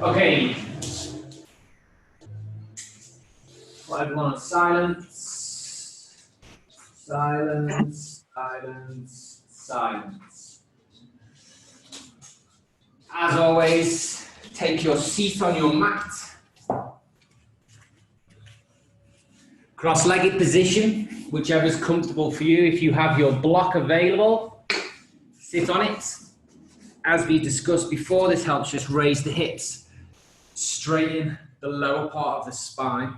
Okay. Everyone, silence, silence, silence, silence. As always, take your seat on your mat. Cross-legged position, whichever is comfortable for you. If you have your block available, sit on it. As we discussed before, this helps just raise the hips, straighten the lower part of the spine.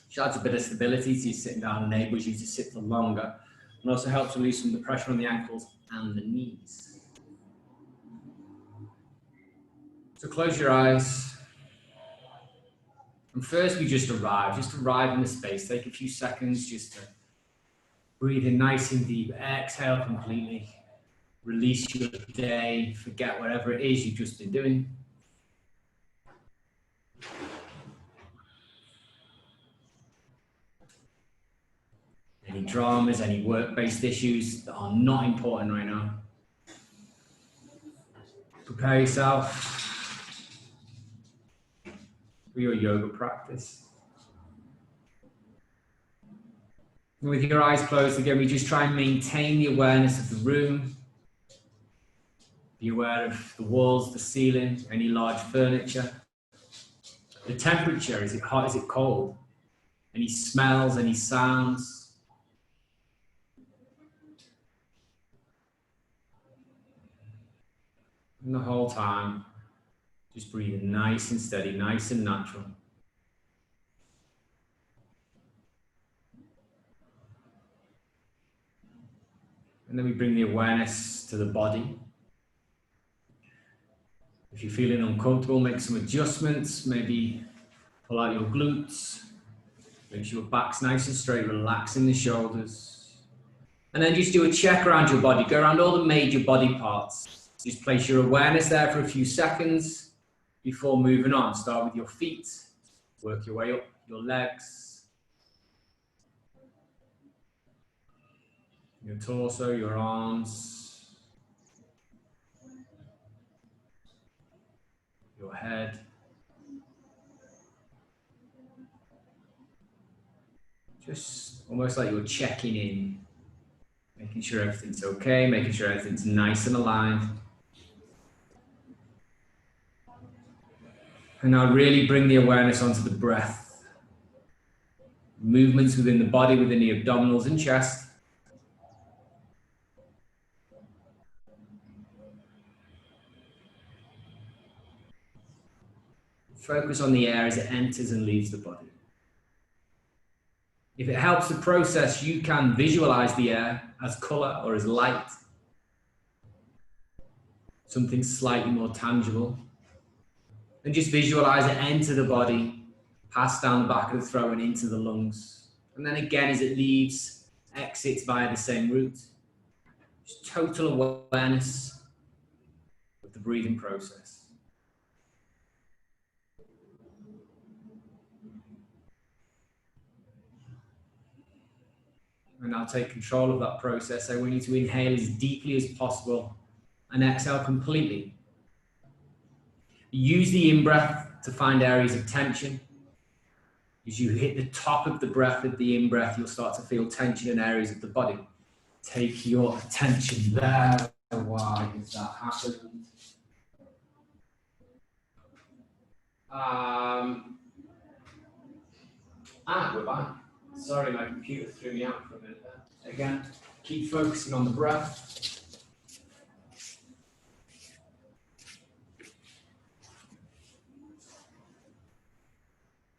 Which adds a bit of stability to you sitting down, enables you to sit for longer, and also helps release some of the pressure on the ankles and the knees. So close your eyes. And first we just arrive in the space. Take a few seconds just to breathe in nice and deep. Exhale completely. Release your day. Forget whatever it is you've just been doing. Any dramas, any work-based issues that are not important right now. Prepare yourself for your yoga practice. And with your eyes closed again, we just try and maintain the awareness of the room. Be aware of the walls, the ceiling, any large furniture. The temperature, is it hot, is it cold? Any smells, any sounds? And the whole time, just breathing nice and steady, nice and natural. And then we bring the awareness to the body. If you're feeling uncomfortable, make some adjustments. Maybe pull out your glutes. Make sure your back's nice and straight, relaxing the shoulders. And then just do a check around your body. Go around all the major body parts. Just place your awareness there for a few seconds before moving on. Start with your feet. Work your way up your legs. Your torso, your arms. Your head. Just almost like you're checking in, making sure everything's okay, making sure everything's nice and aligned. And now really bring the awareness onto the breath. Movements within the body, within the abdominals and chest. Focus on the air as it enters and leaves the body. If it helps the process, you can visualize the air as color or as light. Something slightly more tangible. And just visualize it enter the body, pass down the back of the throat and into the lungs. And then again, as it leaves, exits via the same route. Just total awareness of the breathing process. And now take control of that process. So we need to inhale as deeply as possible and exhale completely. Use the in-breath to find areas of tension. As you hit the top of the breath of the in-breath, you'll start to feel tension in areas of the body. Take your attention there. Why has that happened? We're back. Sorry, my computer threw me out for a minute there. Again, keep focusing on the breath.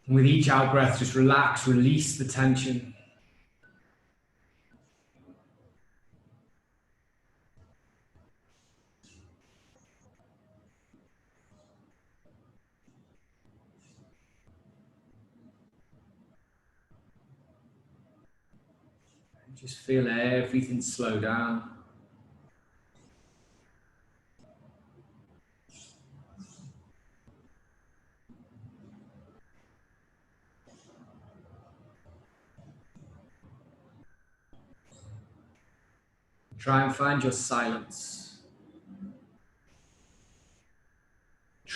And with each out breath, just relax, release the tension. And just feel everything slow down. Try and find your silence.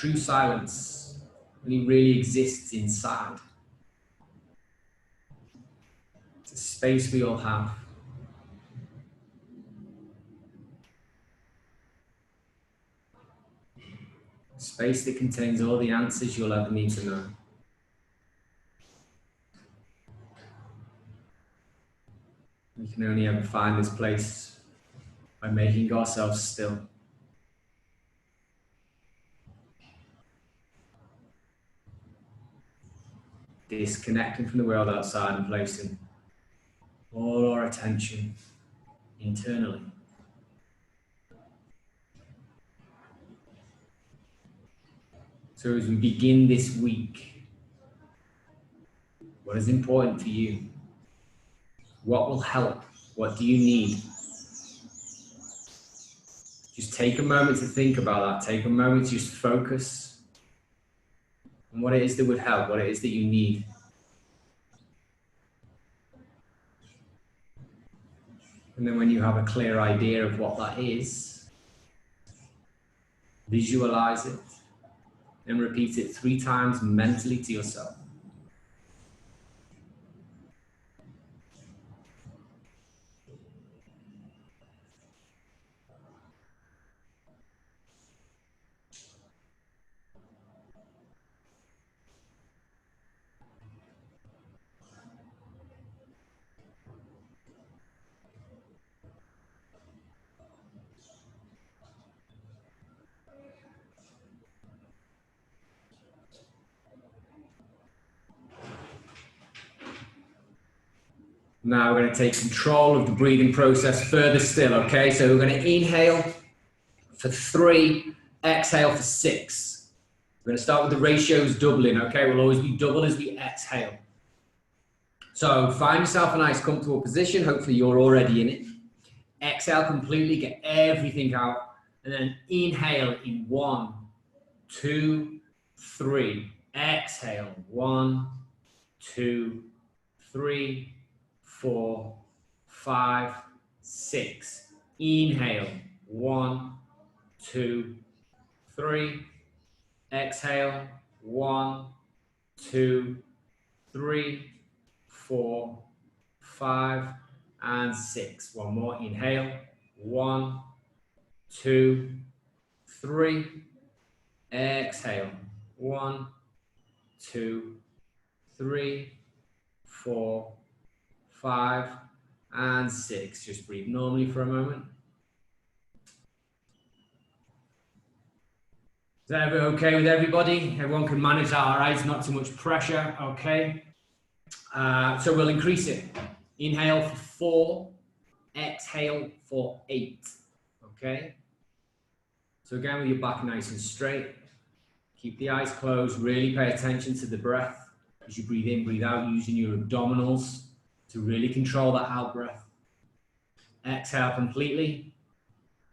true silence only really exists inside. It's a space we all have. A space that contains all the answers you'll ever need to know. We can only ever find this place by making ourselves still. Disconnecting from the world outside and placing all our attention internally. So as we begin this week, what is important for you? What will help? What do you need? Just take a moment to think about that. Take a moment to just focus on what it is that would help, what it is that you need. And then when you have a clear idea of what that is, visualize it and repeat it 3 times mentally to yourself. Now we're going to take control of the breathing process further still, okay? So we're going to inhale for 3, exhale for 6. We're going to start with the ratios doubling, okay? We'll always be double as we exhale. So find yourself a nice comfortable position. Hopefully you're already in it. Exhale completely, get everything out. And then inhale in 1, 2, 3. Exhale, 1, 2, 3, 4, 5, 6. Inhale, 1, 2, 3. Exhale, 1, 2, 3, 4, 5, and 6. One more. Inhale, 1, 2, 3. Exhale, 1, 2, 3, 4, 5, and 6. Just breathe normally for a moment. Is that okay with everybody? Everyone can manage that, all right? It's not too much pressure, okay? So we'll increase it. Inhale for 4, exhale for 8, okay? So again, with your back nice and straight, keep the eyes closed, really pay attention to the breath as you breathe in, breathe out, using your abdominals to really control that out breath. Exhale completely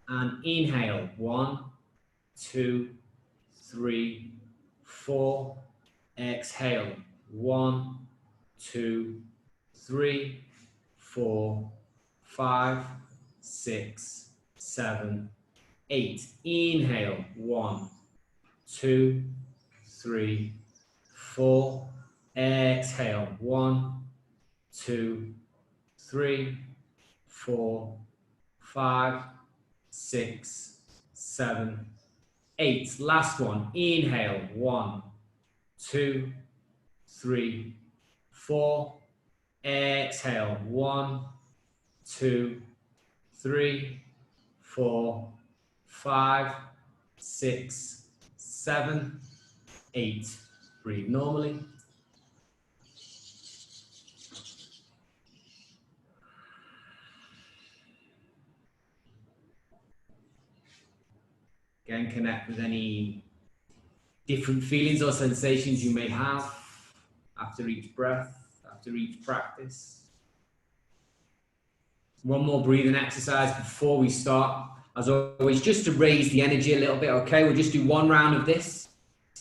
and inhale. 1, 2, 3, 4. Exhale. 1, 2, 3, 4, 5, 6, 7, 8. Inhale. 1, 2, 3, 4. Exhale. 1, 2, 3, 4, 5, 6, 7, 8. Last one. Inhale. 1, 2, 3, 4. Exhale. 1, 2, 3, 4, 5, 6, 7, 8. Breathe normally. Again, connect with any different feelings or sensations you may have after each breath, after each practice. One more breathing exercise before we start. As always, just to raise the energy a little bit, okay? We'll just do one round of this.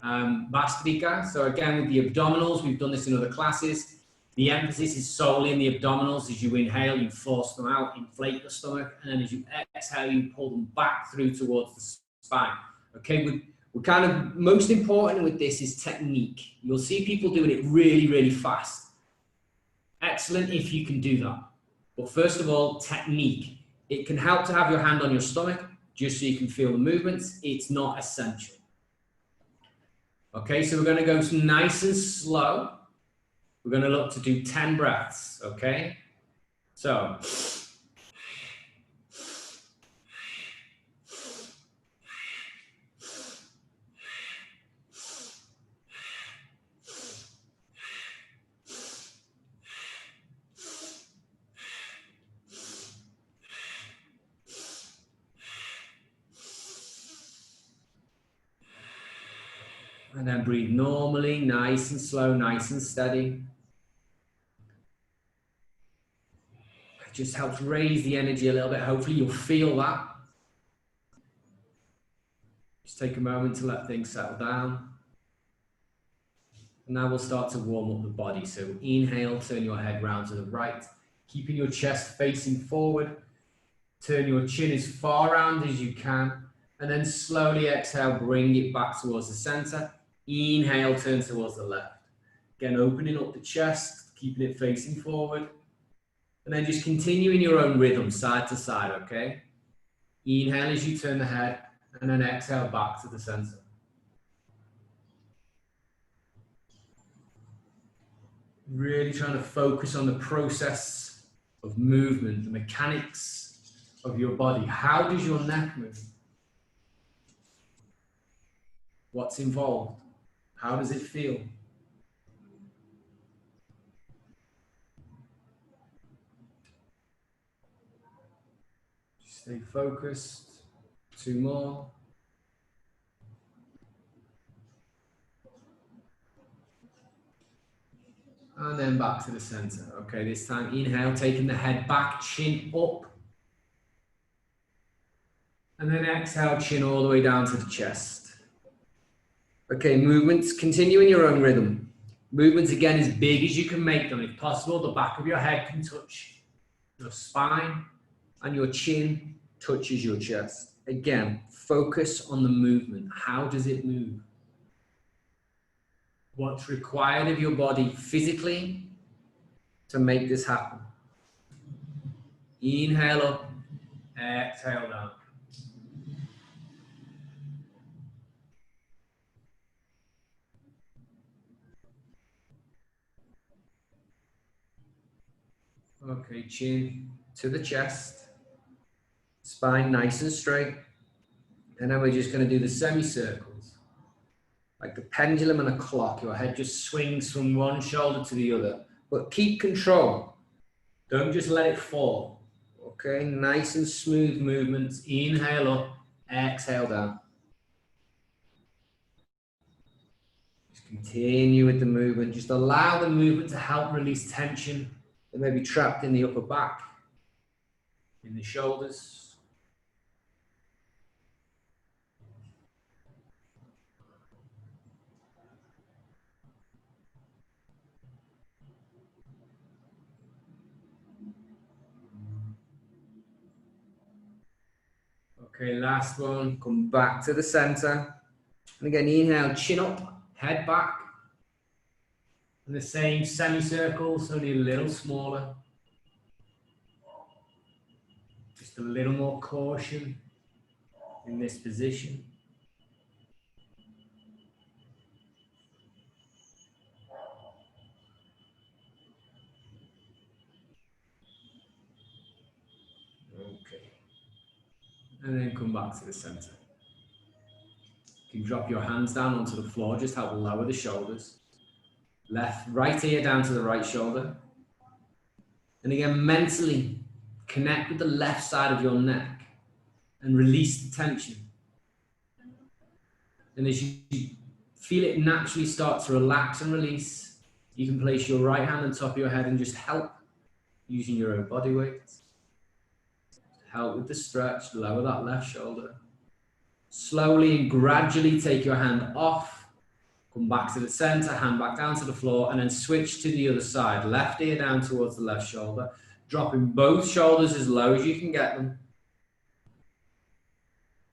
Vastrika. So again, with the abdominals, we've done this in other classes. The emphasis is solely in the abdominals. As you inhale, you force them out, inflate your stomach, and then as you exhale, you pull them back through towards the spine. Okay, We're kind of, most important with this is technique. You'll see people doing it really, really fast. Excellent if you can do that. But first of all, technique. It can help to have your hand on your stomach just so you can feel the movements. It's not essential. Okay, so we're going to go nice and slow. We're going to look to do 10 breaths, okay? So, and then breathe normally, nice and slow, nice and steady. It just helps raise the energy a little bit. Hopefully you'll feel that. Just take a moment to let things settle down. And now we'll start to warm up the body. So inhale, turn your head round to the right, keeping your chest facing forward. Turn your chin as far round as you can. And then slowly exhale, bring it back towards the center. Inhale, turn towards the left. Again, opening up the chest, keeping it facing forward. And then just continue in your own rhythm, side to side, okay? Inhale as you turn the head, and then exhale back to the center. Really trying to focus on the process of movement, the mechanics of your body. How does your neck move? What's involved? How does it feel? Stay focused. 2 more. And then back to the center. Okay, this time inhale, taking the head back, chin up. And then exhale, chin all the way down to the chest. Okay, movements, continue in your own rhythm. Movements again as big as you can make them. If possible, the back of your head can touch your spine and your chin touches your chest. Again, focus on the movement. How does it move? What's required of your body physically to make this happen? Inhale up, exhale down. Okay, chin to the chest, spine nice and straight. And then we're just going to do the semicircles. Like the pendulum and a clock, your head just swings from one shoulder to the other. But keep control. Don't just let it fall. Okay, nice and smooth movements. Inhale up, exhale down. Just continue with the movement. Just allow the movement to help release tension that may be trapped in the upper back, in the shoulders. Okay, last one. Come back to the center. And again, inhale, chin up, head back. And the same semicircles, only a little smaller. Just a little more caution in this position. Okay. And then come back to the center. You can drop your hands down onto the floor, just help lower the shoulders. Right ear down to the right shoulder. And again, mentally connect with the left side of your neck and release the tension. And as you feel it naturally start to relax and release, you can place your right hand on top of your head and just help using your own body weight. Help with the stretch, lower that left shoulder. Slowly and gradually take your hand off. Come back to the center, hand back down to the floor, and then switch to the other side. Left ear down towards the left shoulder. Dropping both shoulders as low as you can get them.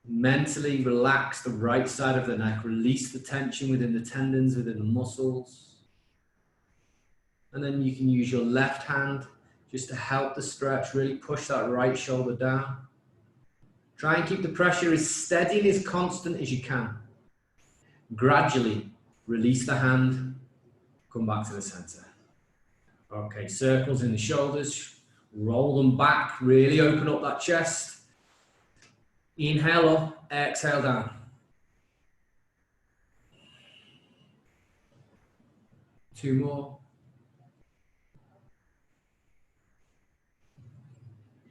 Mentally relax the right side of the neck. Release the tension within the tendons, within the muscles. And then you can use your left hand just to help the stretch. Really push that right shoulder down. Try and keep the pressure as steady and as constant as you can. Gradually release the hand. Come back to the center. Okay, circles in the shoulders. Roll them back. Really open up that chest. Inhale up, exhale down. Two more.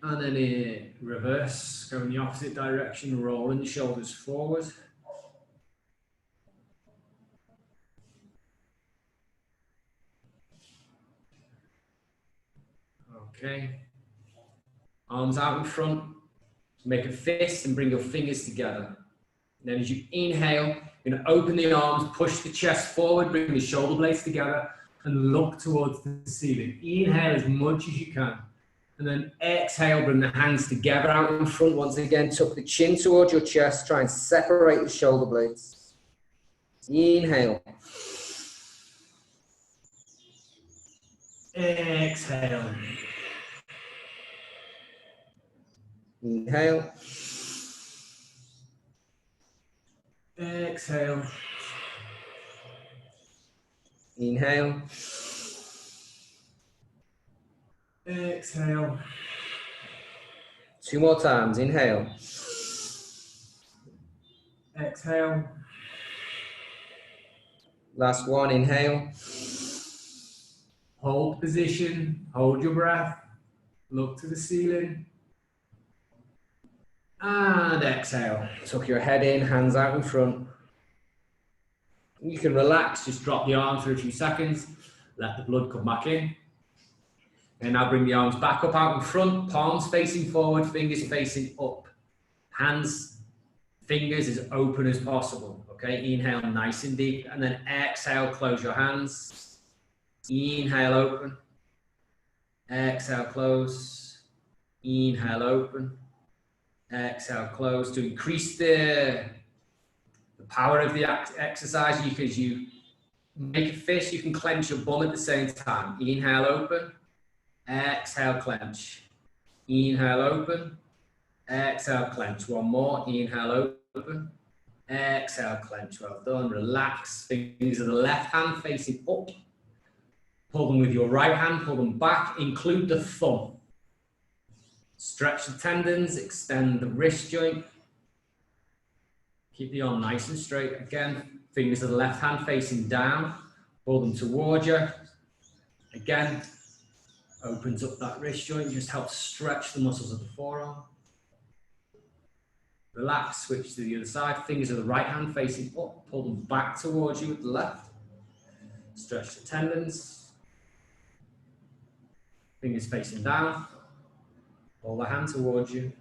And then in reverse, go in the opposite direction, rolling the shoulders forward. Okay. Arms out in front. Make a fist and bring your fingers together. And then as you inhale, you're going to open the arms, push the chest forward, bring the shoulder blades together, and look towards the ceiling. Inhale as much as you can. And then exhale, bring the hands together out in front. Once again, tuck the chin towards your chest. Try and separate the shoulder blades. Inhale. Exhale. Inhale. Exhale. Inhale. Exhale. Two more times. Inhale. Exhale. Last one. Inhale. Hold position. Hold your breath. Look to the ceiling. And exhale. Tuck your head in, hands out in front. You can relax. Just drop the arms for a few seconds. Let the blood come back in. And now bring the arms back up out in front, palms facing forward, fingers facing up. Hands, fingers as open as possible. Okay, inhale nice and deep. And then exhale, close your hands. Inhale, open. Exhale, close. Inhale, open. Exhale, close. To increase the power of the exercise, as you make a fist, you can clench your bum at the same time. Inhale, open. Exhale, clench. Inhale, open. Exhale, clench. One more. Inhale, open. Exhale, clench. Well done. Relax. Fingers of the left hand facing up. Pull them with your right hand. Pull them back. Include the thumb. Stretch the tendons. Extend the wrist joint. Keep the arm nice and straight. Again, fingers of the left hand facing down. Pull them towards you. Again. Opens up that wrist joint, just helps stretch the muscles of the forearm. Relax, switch to the other side. Fingers of the right hand facing up, pull them back towards you with the left. Stretch the tendons. Fingers facing down. Pull the hand towards you.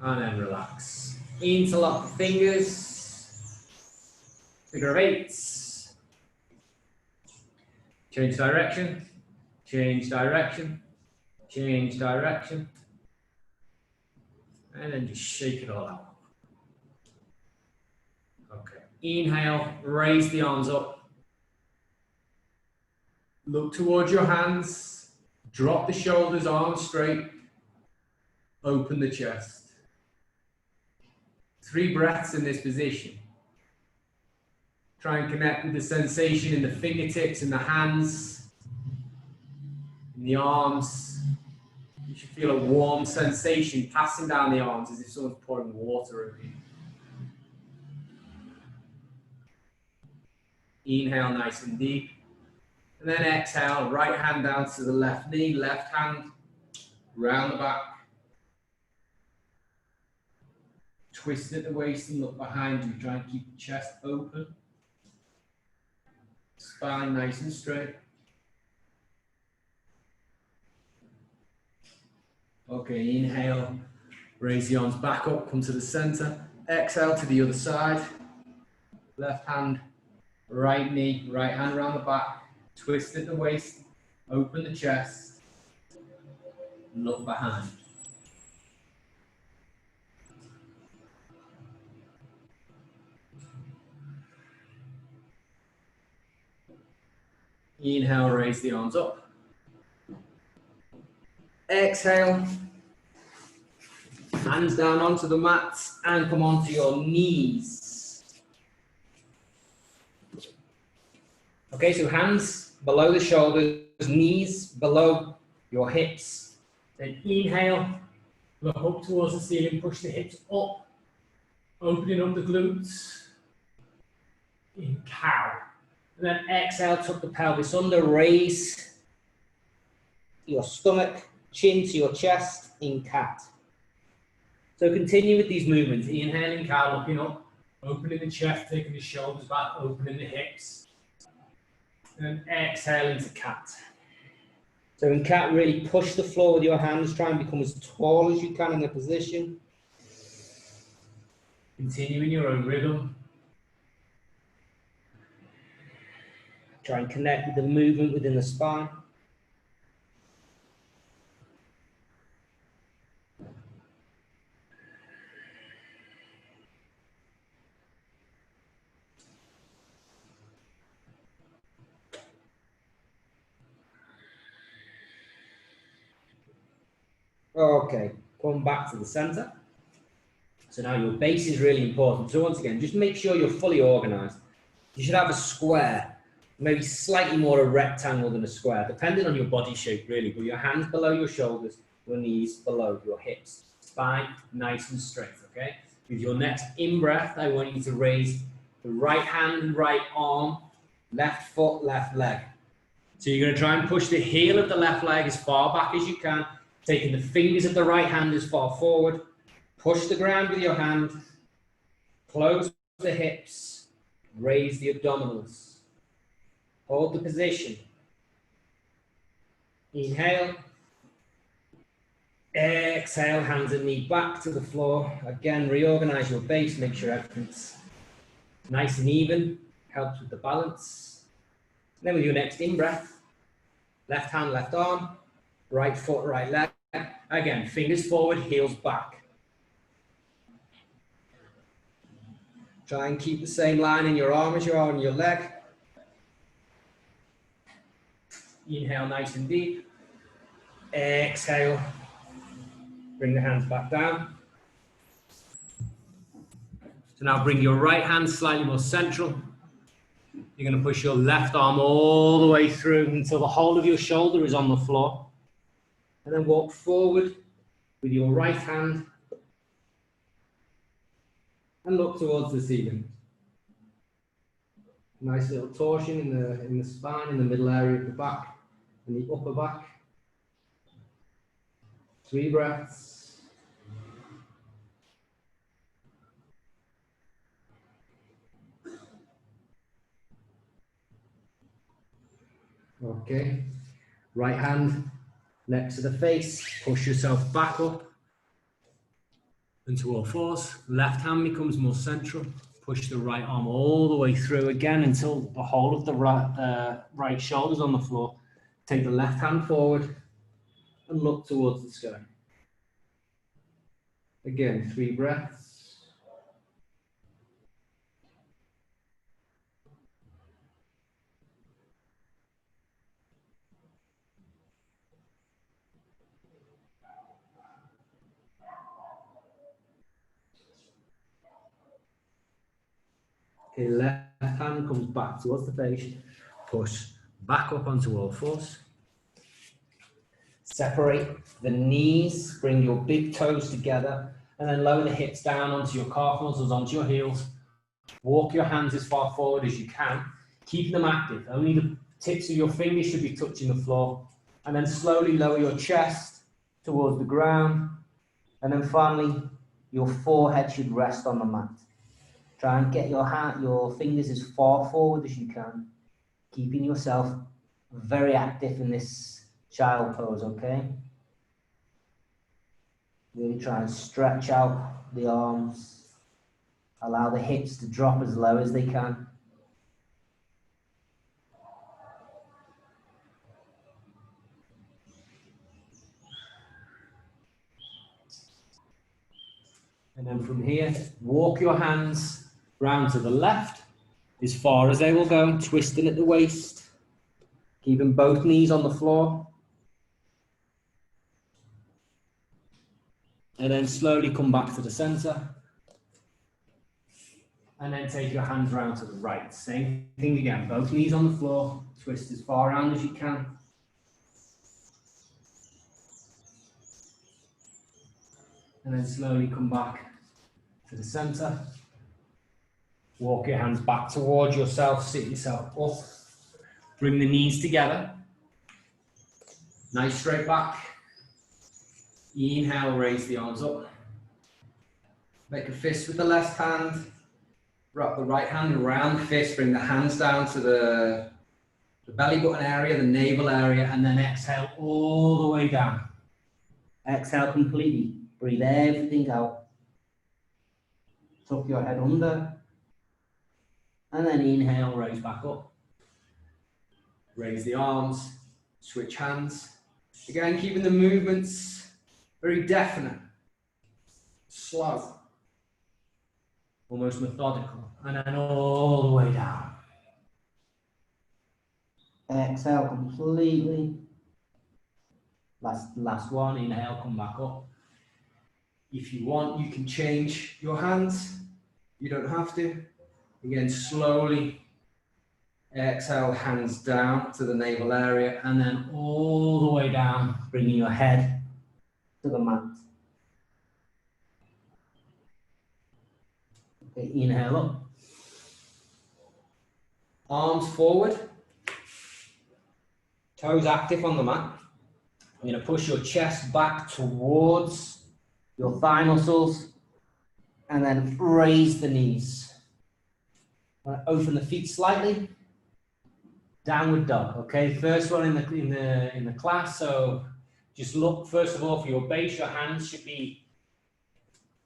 And then relax. Interlock the fingers. Figure of eights. Change direction, change direction, change direction. And then just shake it all out. Okay, inhale, raise the arms up. Look towards your hands, drop the shoulders, arms straight. Open the chest. 3 breaths in this position. Try and connect with the sensation in the fingertips, in the hands, in the arms. You should feel a warm sensation passing down the arms as if someone's pouring water over you. Inhale nice and deep. And then exhale, right hand down to the left knee, left hand round the back. Twist at the waist and look behind you. Try and keep the chest open. Spine nice and straight. Okay, inhale. Raise the arms back up, come to the center. Exhale to the other side. Left hand, right knee, right hand around the back. Twist at the waist. Open the chest. Look behind. Inhale, raise the arms up. Exhale, hands down onto the mat and come onto your knees. Okay, so hands below the shoulders, knees below your hips. Then inhale, look up towards the ceiling, push the hips up, opening up the glutes. In cow. And then exhale, tuck the pelvis under, raise your stomach, chin to your chest in cat. So continue with these movements. Inhaling cow, looking up, opening the chest, taking the shoulders back, opening the hips. And exhale into cat. So in cat, really push the floor with your hands, try and become as tall as you can in the position. Continue in your own rhythm. Try and connect with the movement within the spine. Okay, come back to the center. So now your base is really important. So once again, just make sure you're fully organized. You should have a square, maybe slightly more a rectangle than a square, depending on your body shape really, but your hands below your shoulders, your knees below your hips. Spine nice and straight, okay? With your next in-breath, I want you to raise the right hand, right arm, left foot, left leg. So you're going to try and push the heel of the left leg as far back as you can, taking the fingers of the right hand as far forward. Push the ground with your hand, close the hips, raise the abdominals. Hold the position. Inhale. Exhale, hands and knee back to the floor. Again, reorganize your base, make sure everything's nice and even, helps with the balance. Then with your next in-breath, left hand, left arm, right foot, right leg. Again, fingers forward, heels back. Try and keep the same line in your arm as you are in your leg. Inhale nice and deep. Exhale. Bring the hands back down. So now bring your right hand slightly more central. You're going to push your left arm all the way through until the whole of your shoulder is on the floor. And then walk forward with your right hand and look towards the ceiling. Nice little torsion in the spine, in the middle area of the back and the upper back. 3 breaths. Okay. Right hand next to the face. Push yourself back up into all fours. Left hand becomes more central. Push the right arm all the way through again until the whole of the right shoulder's on the floor. Take the left hand forward and look towards the sky. Again, 3 breaths. Okay, left hand comes back towards the face. Push back up onto all fours. Separate the knees, bring your big toes together, and then lower the hips down onto your calf muscles, onto your heels. Walk your hands as far forward as you can, keeping them active. Only the tips of your fingers should be touching the floor. And then slowly lower your chest towards the ground. And then finally, your forehead should rest on the mat. Try and get your fingers as far forward as you can, keeping yourself very active in this child pose, okay? Really try and stretch out the arms. Allow the hips to drop as low as they can. And then from here, walk your hands round to the left, as far as they will go, twisting at the waist, keeping both knees on the floor. And then slowly come back to the center. And then take your hands round to the right. Same thing again, both knees on the floor, twist as far around as you can. And then slowly come back to the center. Walk your hands back towards yourself, sit yourself up. Bring the knees together. Nice straight back. Inhale, raise the arms up. Make a fist with the left hand. Wrap the right hand around the fist. Bring the hands down to the belly button area, the navel area, and then exhale all the way down. Exhale completely. Breathe everything out. Tuck your head under. And then inhale, raise back up. Raise the arms, switch hands. Again, keeping the movements very definite, slow, almost methodical. And then all the way down. Exhale completely. Last one, inhale, come back up. If you want, you can change your hands. You don't have to. Again, slowly exhale, hands down to the navel area, and then all the way down, bringing your head to the mat. Okay, inhale up. Arms forward. Toes active on the mat. You're going to push your chest back towards your thigh muscles, and then raise the knees. Open the feet slightly. Downward dog. Okay, first one in the class. So just look first of all for your base. Your hands should be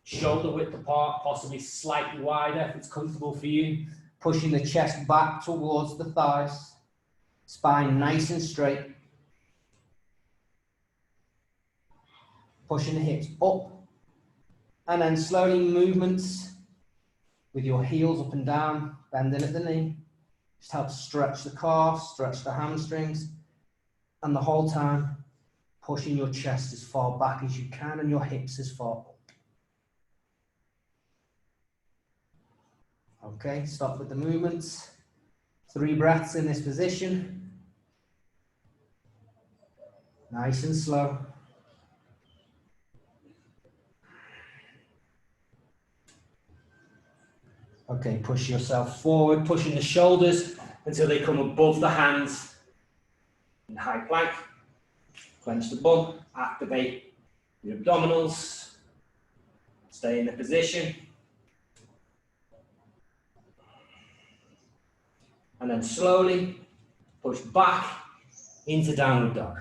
shoulder width apart, possibly slightly wider if it's comfortable for you. Pushing the chest back towards the thighs. Spine nice and straight. Pushing the hips up. And then slowly movements with your heels up and down, bending at the knee. Just help stretch the calves, stretch the hamstrings, and the whole time pushing your chest as far back as you can and your hips as far up. Okay, stop with the movements. 3 breaths in this position. Nice and slow. Okay, push yourself forward, pushing the shoulders until they come above the hands in high plank. Clench the bum, activate your abdominals. Stay in the position. And then slowly push back into downward dog.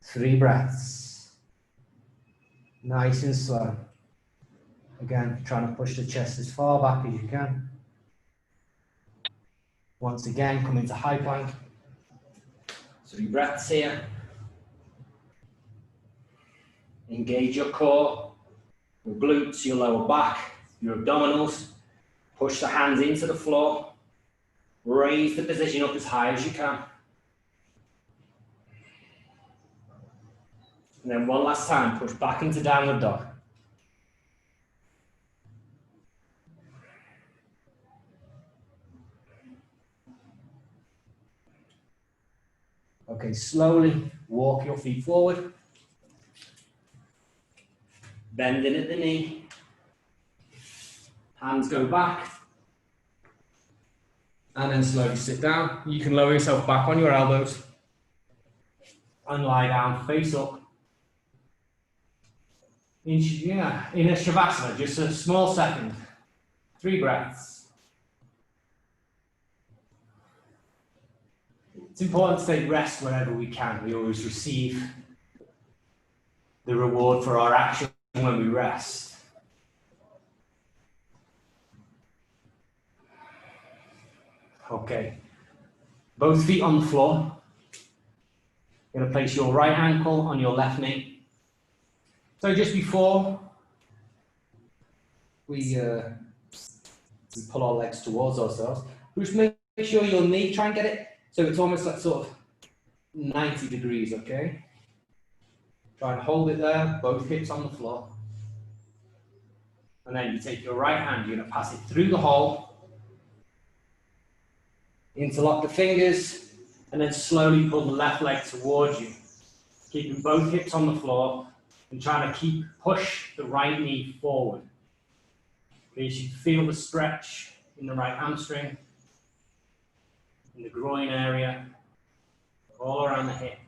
3 breaths. Nice and slow. Again, trying to push the chest as far back as you can. Once again, come into high plank. 3 breaths here. Engage your core, your glutes, your lower back, your abdominals. Push the hands into the floor. Raise the position up as high as you can. And then one last time, push back into downward dog. Okay, slowly walk your feet forward. Bending at the knee. Hands go back. And then slowly sit down. You can lower yourself back on your elbows. And lie down, face up. In a Shavasana, just a small second. 3 breaths. It's important to take rest whenever we can. We always receive the reward for our action when we rest. Okay. Both feet on the floor. You're going to place your right ankle on your left knee. So just before we pull our legs towards ourselves. Just make sure your knee, try and get it so it's almost like sort of 90 degrees, okay? Try and hold it there, both hips on the floor. And then you take your right hand, you're going to pass it through the hole, interlock the fingers, and then slowly pull the left leg towards you. Keeping both hips on the floor and trying to push the right knee forward. Okay, you should feel the stretch in the right hamstring, in the groin area, all around the hip.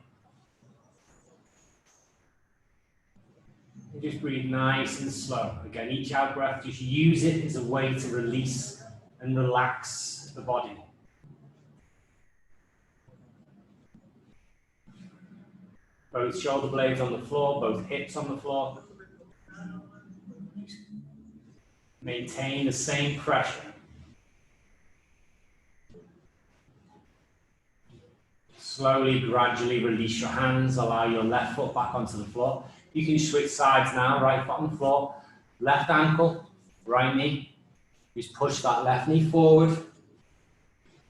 And just breathe nice and slow. Again, each out breath, just use it as a way to release and relax the body. Both shoulder blades on the floor, both hips on the floor. Maintain the same pressure. Slowly, gradually release your hands. Allow your left foot back onto the floor. You can switch sides now. Right foot on the floor. Left ankle, right knee. Just push that left knee forward.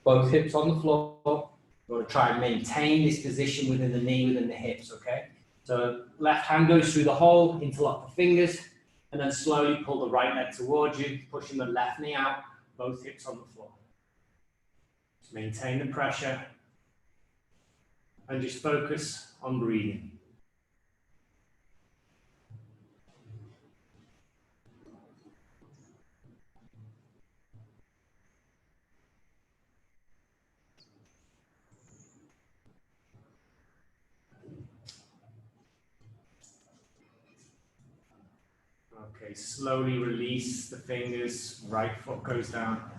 Both hips on the floor. You're going to try and maintain this position within the knee, within the hips, okay? So left hand goes through the hole, interlock the fingers, and then slowly pull the right leg towards you, pushing the left knee out, both hips on the floor. Just maintain the pressure. And just focus on breathing. Okay, slowly release the fingers, right foot goes down,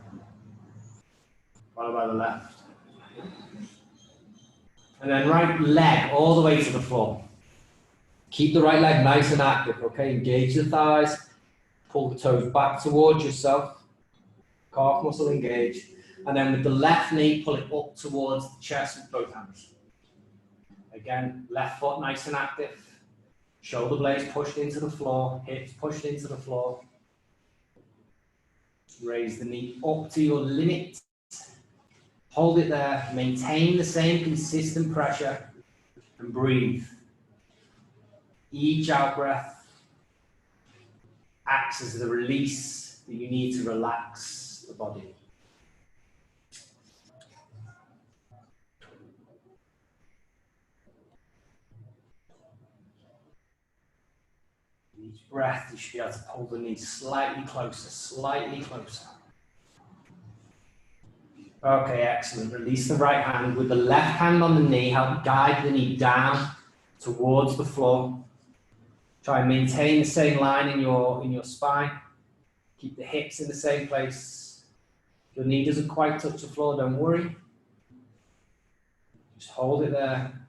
followed by the left. And then right leg all the way to the floor. Keep the right leg nice and active, okay? Engage the thighs, pull the toes back towards yourself, calf muscle engage. And then with the left knee, pull it up towards the chest with both hands. Again, left foot nice and active. Shoulder blades pushed into the floor, hips pushed into the floor. Raise the knee up to your limit. Hold it there. Maintain the same consistent pressure and breathe. Each out breath acts as the release that you need to relax the body. Each breath, you should be able to pull the knee slightly closer, slightly closer. Okay, excellent. Release the right hand with the left hand on the knee. Help guide the knee down towards the floor. Try and maintain the same line in your spine. Keep the hips in the same place. If your knee doesn't quite touch the floor, don't worry. Just hold it there.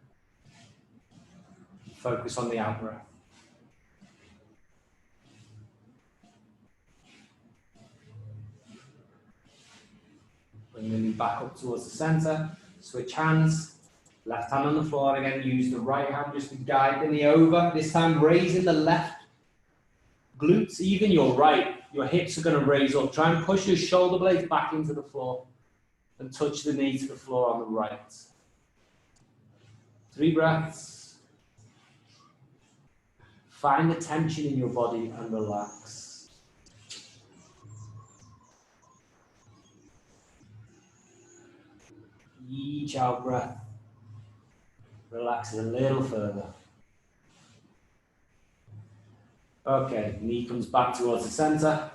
Focus on the out breath. Bring the knee back up towards the center. Switch hands. Left hand on the floor again. Use the right hand just to guide the knee over. This time raising the left glutes, even your right. Your hips are going to raise up. Try and push your shoulder blades back into the floor and touch the knee to the floor on the right. 3 breaths. Find the tension in your body and relax. Each out breath, relax it a little further. Okay, knee comes back towards the center.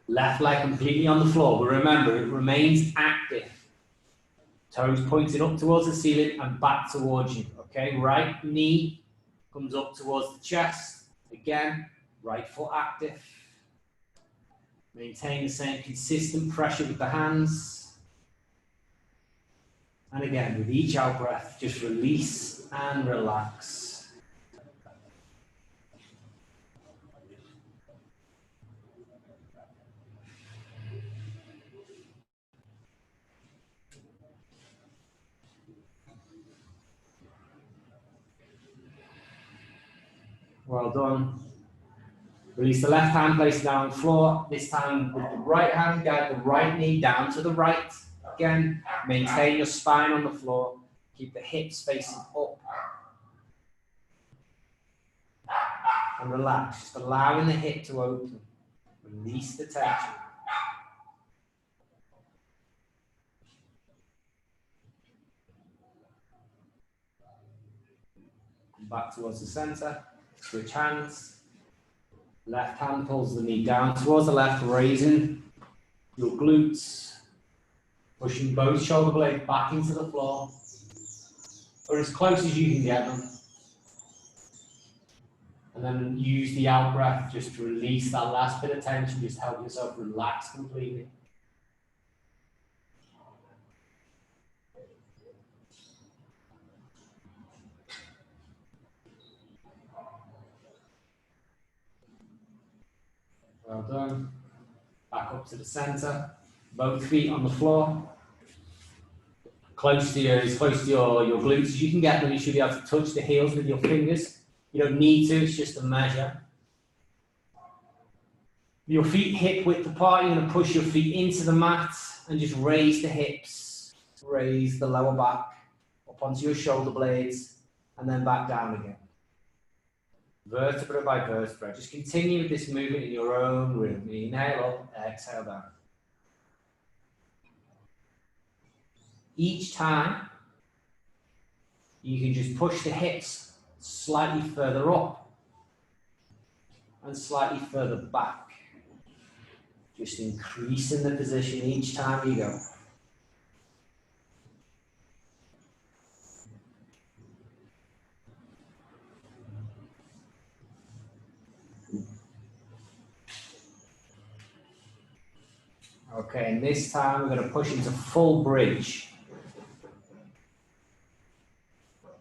Left leg completely on the floor, but remember, it remains active. Toes pointed up towards the ceiling and back towards you. Okay, right knee comes up towards the chest. Again, right foot active. Maintain the same consistent pressure with the hands. And again, with each out breath, just release and relax. Well done. Release the left hand, place it down on the floor. This time with the right hand, guide the right knee down to the right. Again, maintain your spine on the floor. Keep the hips facing up. And relax, just allowing the hip to open. Release the tension. Come back towards the center. Switch hands. Left hand pulls the knee down towards the left, raising your glutes. Pushing both shoulder blades back into the floor. Or as close as you can get them. And then use the out breath just to release that last bit of tension. Just help yourself relax completely. Well done. Back up to the center. Both feet on the floor. Close to as close to your glutes as you can get them. You should be able to touch the heels with your fingers. You don't need to, it's just a measure. Your feet hip width apart, you're going to push your feet into the mat and just raise the hips, raise the lower back up onto your shoulder blades and then back down again. Vertebra by vertebra. Just continue with this movement in your own rhythm. Inhale up, exhale down. Each time, you can just push the hips slightly further up and slightly further back. Just increasing the position each time you go. Okay, and this time we're going to push into full bridge.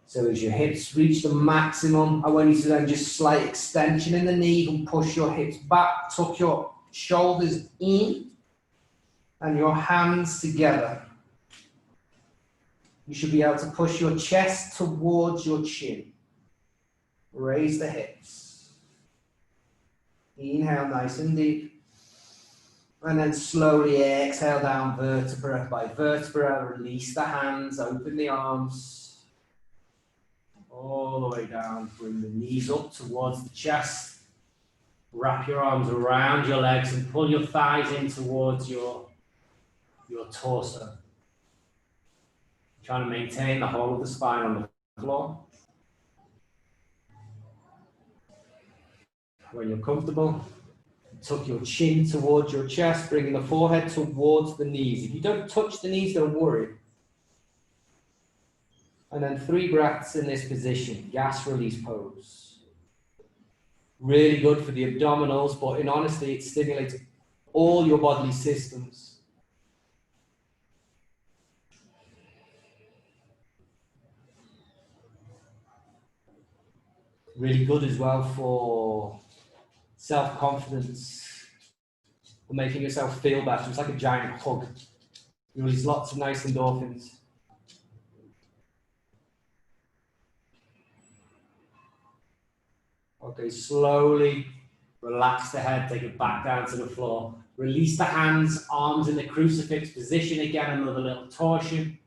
So as your hips reach the maximum, I want you to then just slight extension in the knee. You can push your hips back, tuck your shoulders in, and your hands together. You should be able to push your chest towards your chin. Raise the hips. Inhale nice and deep. And then slowly exhale down vertebra by vertebra. Release the hands, open the arms. All the way down. Bring the knees up towards the chest. Wrap your arms around your legs and pull your thighs in towards your torso. Trying to maintain the whole of the spine on the floor. When you're comfortable, tuck your chin towards your chest, bringing the forehead towards the knees. If you don't touch the knees, don't worry. And then 3 breaths in this position, gas release pose. Really good for the abdominals, but in honesty, it stimulates all your bodily systems. Really good as well for self-confidence, for making yourself feel better. It's like a giant hug. You release lots of nice endorphins. Okay, slowly relax the head, take it back down to the floor. Release the hands, arms in the crucifix position again, another little torsion.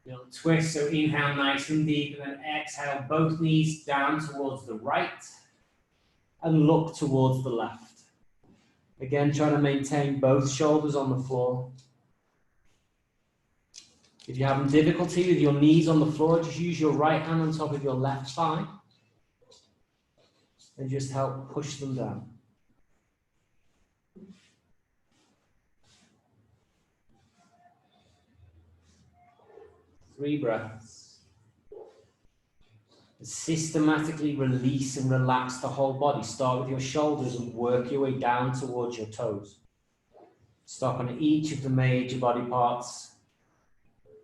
Little twist, so inhale nice and deep, and then exhale, both knees down towards the right, and look towards the left. Again, trying to maintain both shoulders on the floor. If you're having difficulty with your knees on the floor, just use your right hand on top of your left thigh, and just help push them down. Three breaths. Systematically release and relax the whole body. Start with your shoulders and work your way down towards your toes. Stop on each of the major body parts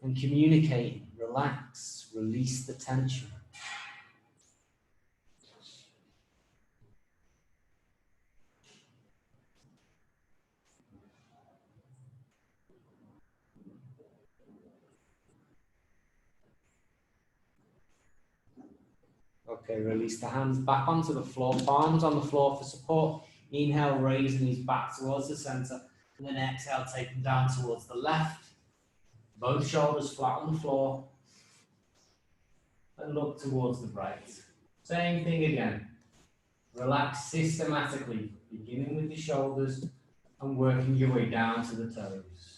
and communicate, relax, release the tension. Okay. Okay, release the hands back onto the floor, palms on the floor for support. Inhale, raise the knees back towards the center. And then exhale, take them down towards the left. Both shoulders flat on the floor. And look towards the right. Same thing again. Relax systematically, beginning with the shoulders and working your way down to the toes.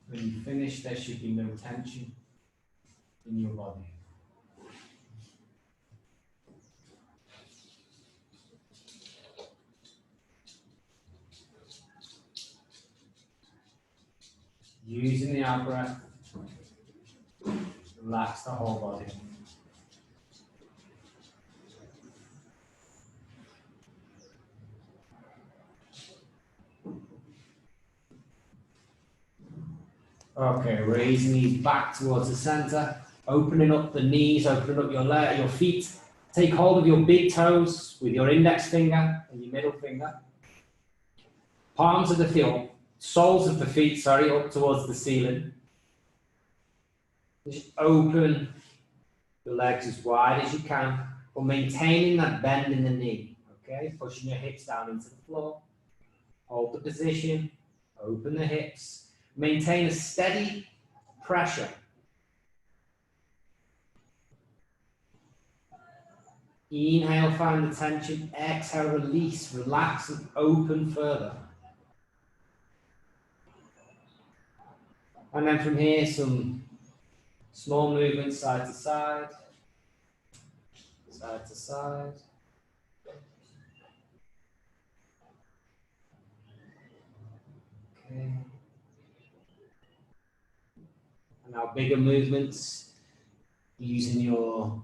When you finish, there should be no tension in your body. Using the out breath, relax the whole body. Okay, raise knees back towards the center, opening up the knees, opening up your feet. Take hold of your big toes with your index finger and your middle finger. Palms of the feet, soles of the feet, up towards the ceiling. Just open the legs as wide as you can, but maintaining that bend in the knee. Okay, pushing your hips down into the floor. Hold the position, open the hips. Maintain a steady pressure. Inhale, find the tension. Exhale, release, relax, and open further. And then from here, some small movements side to side, side to side. Okay. And now bigger movements, using your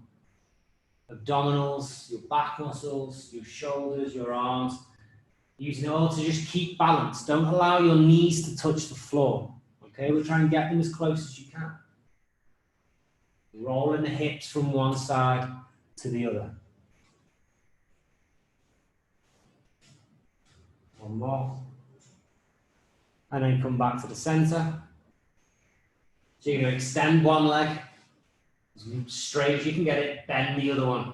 abdominals, your back muscles, your shoulders, your arms, using it all to just keep balance. Don't allow your knees to touch the floor. Okay, we'll try and get them as close as you can. Rolling the hips from one side to the other. One more. And then come back to the center. So you're going to extend one leg as straight as you can get it, bend the other one.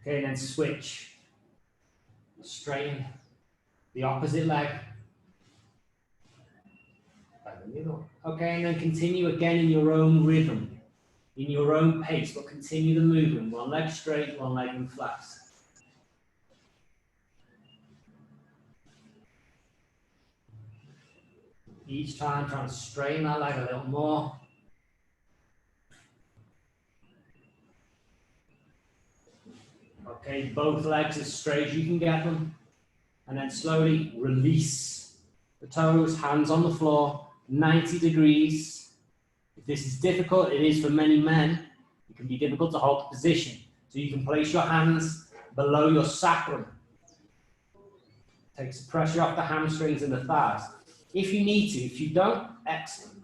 Okay, and then switch. Straighten the opposite leg. Bend the other one. Okay, and then continue again in your own rhythm, in your own pace, but continue the movement. One leg straight, one leg in flex. Each time trying to straighten that leg a little more. Okay, both legs as straight as you can get them. And then slowly release the toes, hands on the floor, 90 degrees. If this is difficult, it is for many men. It can be difficult to hold the position. So you can place your hands below your sacrum. Takes the pressure off the hamstrings and the thighs. If you need to, if you don't, excellent.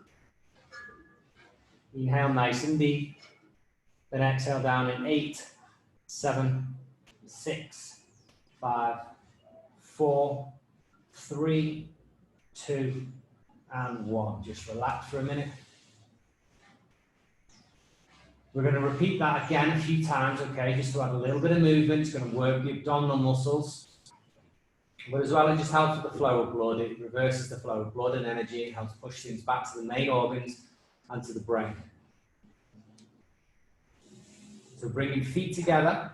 Inhale nice and deep. Then exhale down in 8, 7, 6, 5, 4, 3, 2, and 1. Just relax for a minute. We're going to repeat that again a few times, okay, just to add a little bit of movement. It's going to work the abdominal muscles. But as well, it just helps with the flow of blood. It reverses the flow of blood and energy. It helps push things back to the main organs and to the brain. So bringing feet together.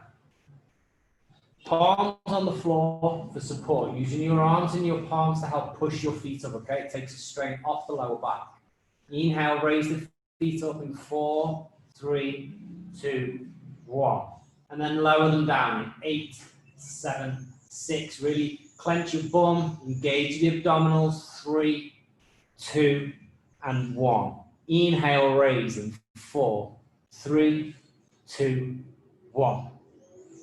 Palms on the floor for support. Using your arms and your palms to help push your feet up, okay? It takes the strain off the lower back. Inhale, raise the feet up in 4, 3, 2, 1. And then lower them down in 8, 7, 6. Really clench your bum, engage the abdominals. 3, 2, and 1. Inhale, raise in 4, 3, 2, 1.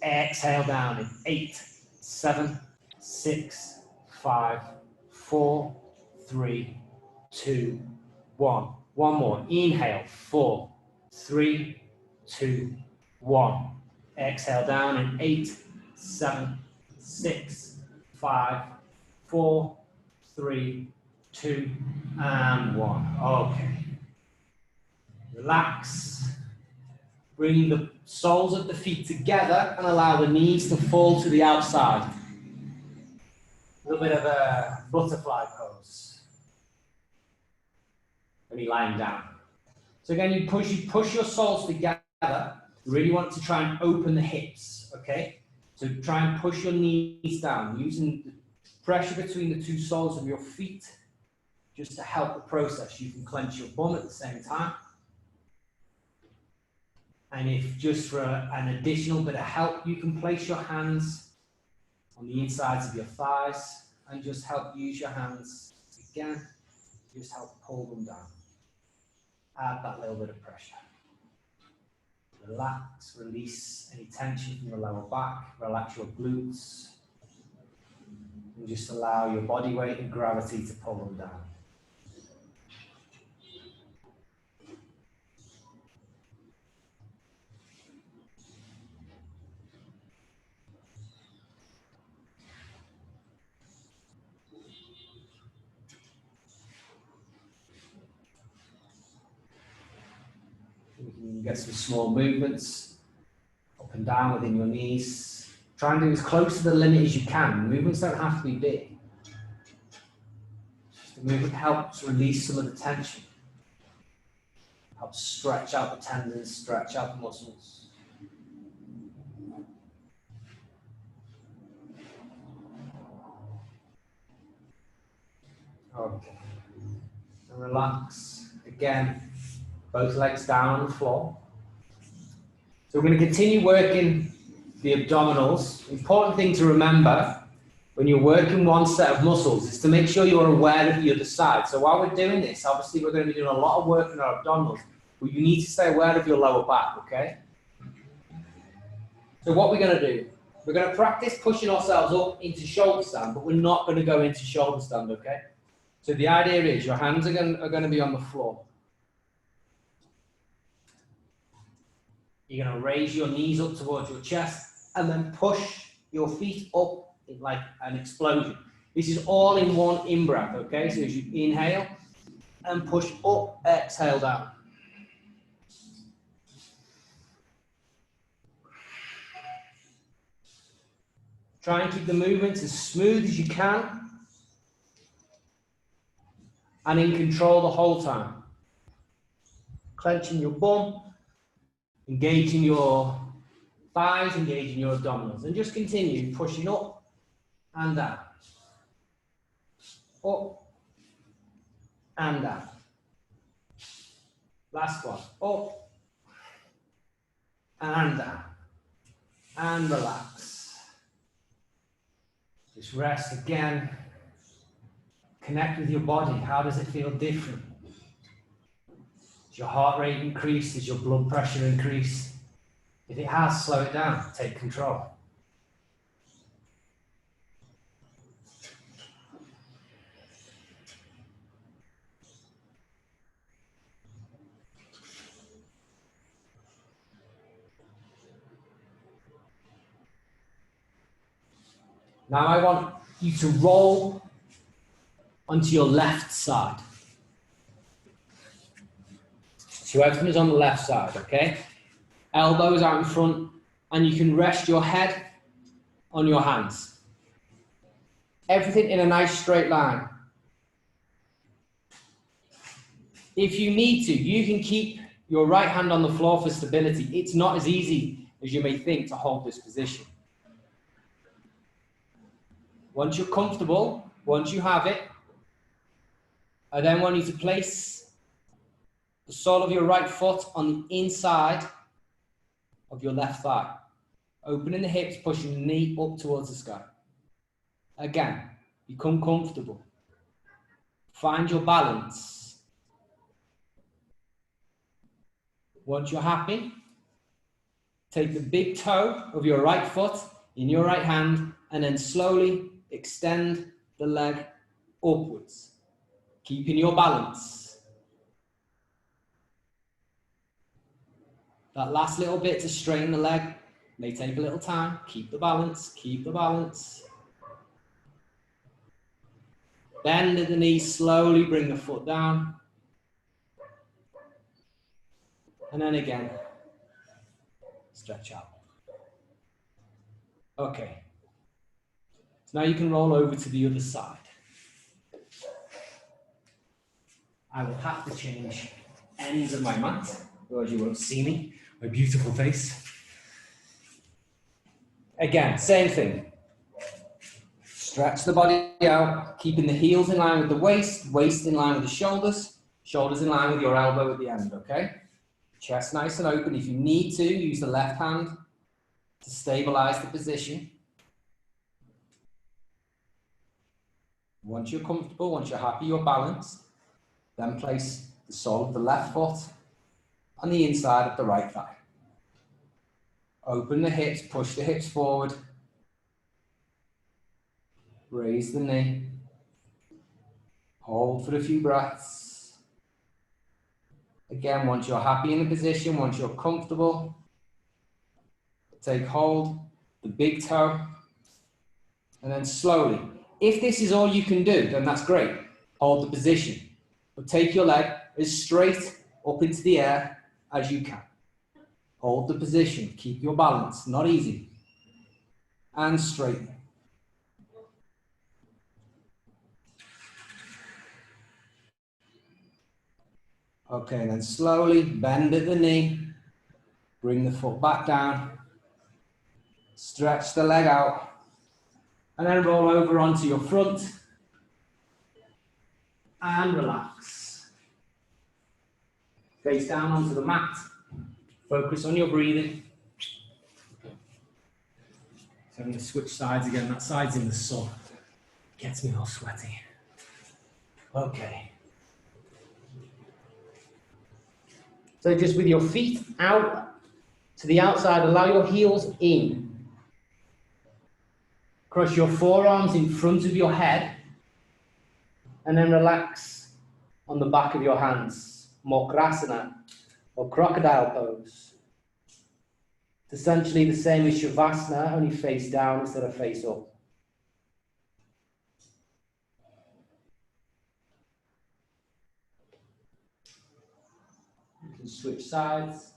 Exhale down in 8, 7, 6, 5, 4, 3, 2, 1. One more. Inhale, 4, 3, 2, 1. Exhale down in 8, 7, 6, 5, 4, 3, 2, and 1. Okay. Relax. Bring the soles of the feet together and allow the knees to fall to the outside. A little bit of a butterfly pose. Only lying down. So again, you push your soles together. You really want to try and open the hips, okay? So try and push your knees down, using the pressure between the 2 soles of your feet just to help the process. You can clench your bum at the same time. And if just for an additional bit of help, you can place your hands on the insides of your thighs and just help use your hands again, just help pull them down. Add that little bit of pressure. Relax, release any tension from the lower back, relax your glutes, and just allow your body weight and gravity to pull them down. You can get some small movements up and down within your knees. Try and do as close to the limit as you can. Movements don't have to be big. Just the movement helps release some of the tension. Helps stretch out the tendons, stretch out the muscles. Okay. And relax. Again, both legs down on the floor. So we're going to continue working the abdominals. Important thing to remember when you're working one set of muscles is to make sure you're aware of the other side. So while we're doing this, obviously we're going to be doing a lot of work in our abdominals, but you need to stay aware of your lower back, okay? So what we're going to do, we're going to practice pushing ourselves up into shoulder stand, but we're not going to go into shoulder stand, okay? So the idea is your hands are going to be on the floor. You're going to raise your knees up towards your chest and then push your feet up like an explosion. This is all in one in-breath, okay? So as you inhale and push up, exhale down. Try and keep the movements as smooth as you can and in control the whole time. Clenching your bum, engaging your thighs, engaging your abdominals, and just continue pushing up and down. Up and down. Last one. Up and down. And relax. Just rest again. Connect with your body. How does it feel different? Does your heart rate increase? Does your blood pressure increase? If it has, slow it down. Take control. Now I want you to roll onto your left side. So everything is on the left side, okay? Elbows out in front, and you can rest your head on your hands. Everything in a nice straight line. If you need to, you can keep your right hand on the floor for stability. It's not as easy as you may think to hold this position. Once you're comfortable, once you have it, I then want you to place the sole of your right foot on the inside of your left thigh. Opening the hips, pushing the knee up towards the sky. Again, become comfortable. Find your balance. Once you're happy, take the big toe of your right foot in your right hand and then slowly extend the leg upwards, keeping your balance. That last little bit to straighten the leg may take a little time. Keep the balance, keep the balance. Bend at the knee, slowly bring the foot down. And then again, stretch out. Okay. So now you can roll over to the other side. I will have to change ends of my mat, otherwise you won't see me, my beautiful face. Again, same thing. Stretch the body out, keeping the heels in line with the waist, waist in line with the shoulders, shoulders in line with your elbow at the end, okay? Chest nice and open. If you need to, use the left hand to stabilize the position. Once you're comfortable, once you're happy, you're balanced, then place the sole of the left foot on the inside of the right thigh. Open the hips, push the hips forward. Raise the knee. Hold for a few breaths. Again, once you're happy in the position, once you're comfortable, take hold, the big toe, and then slowly. If this is all you can do, then that's great. Hold the position. But take your leg as straight up into the air as you can. Hold the position. Keep your balance. Not easy. And straighten. Okay, then slowly bend at the knee. Bring the foot back down. Stretch the leg out. And then roll over onto your front. And relax. Face down onto the mat. Focus on your breathing. So I'm going to switch sides again. That side's in the sun. Gets me all sweaty. Okay. So just with your feet out to the outside, allow your heels in. Cross your forearms in front of your head. And then relax on the back of your hands. Mokrasana or Crocodile Pose. It's essentially the same as Shavasana, only face down instead of face up. You can switch sides.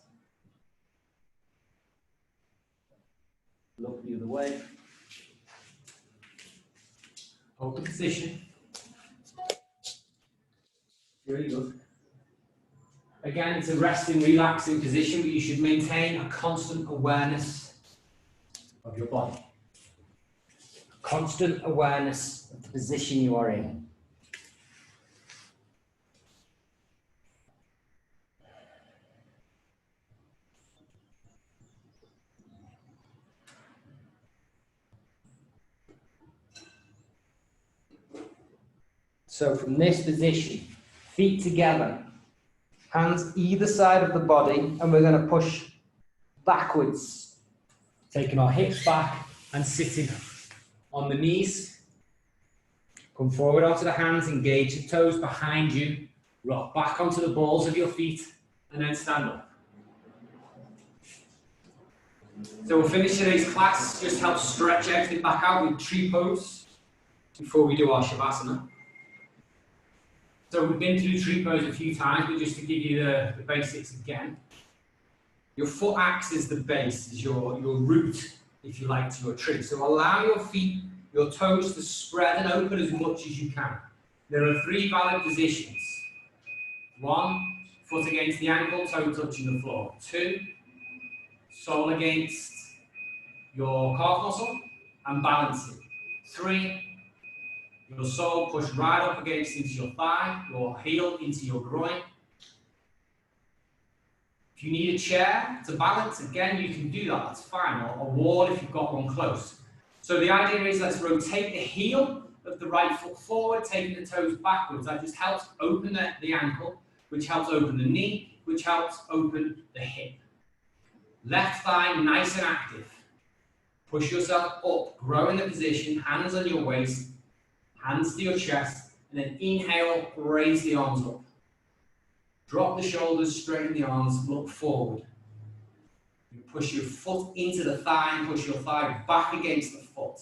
Look the other way. Hold the position. Really good. Again, it's a resting, relaxing position, but you should maintain a constant awareness of your body. A constant awareness of the position you are in. So from this position, feet together, hands either side of the body, and we're going to push backwards. Taking our hips back and sitting on the knees. Come forward onto the hands, engage the toes behind you, rock back onto the balls of your feet, and then stand up. So we'll finish today's class, just help stretch everything back out with tree pose before we do our Shavasana. So we've been through tree pose a few times, but just to give you the basics again. Your foot acts as the base, as your root, if you like, to your tree. So allow your feet, your toes to spread and open as much as you can. There are 3 valid positions. 1, foot against the ankle, toe touching the floor. 2, sole against your calf muscle and balancing. 3, your sole pushed right up against into your thigh, your heel into your groin. If you need a chair to balance, again, you can do that, that's fine, or a wall if you've got one close. So the idea is let's rotate the heel of the right foot forward, taking the toes backwards. That just helps open the ankle, which helps open the knee, which helps open the hip. Left thigh nice and active. Push yourself up, grow in the position, hands on your waist, hands to your chest, and then inhale, raise the arms up. Drop the shoulders, straighten the arms, look forward. You push your foot into the thigh and push your thigh back against the foot.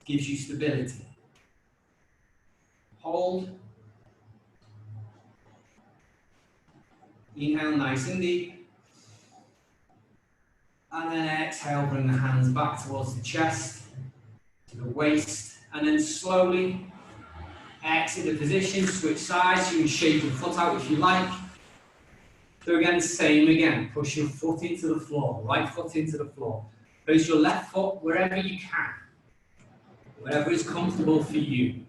Gives you stability. Hold. Inhale nice and deep. And then exhale, bring the hands back towards the chest, to the waist, and then slowly exit the position, switch sides. You can shake your foot out if you like. So again, same again. Push your foot into the floor, right foot into the floor. Place your left foot wherever you can, wherever is comfortable for you.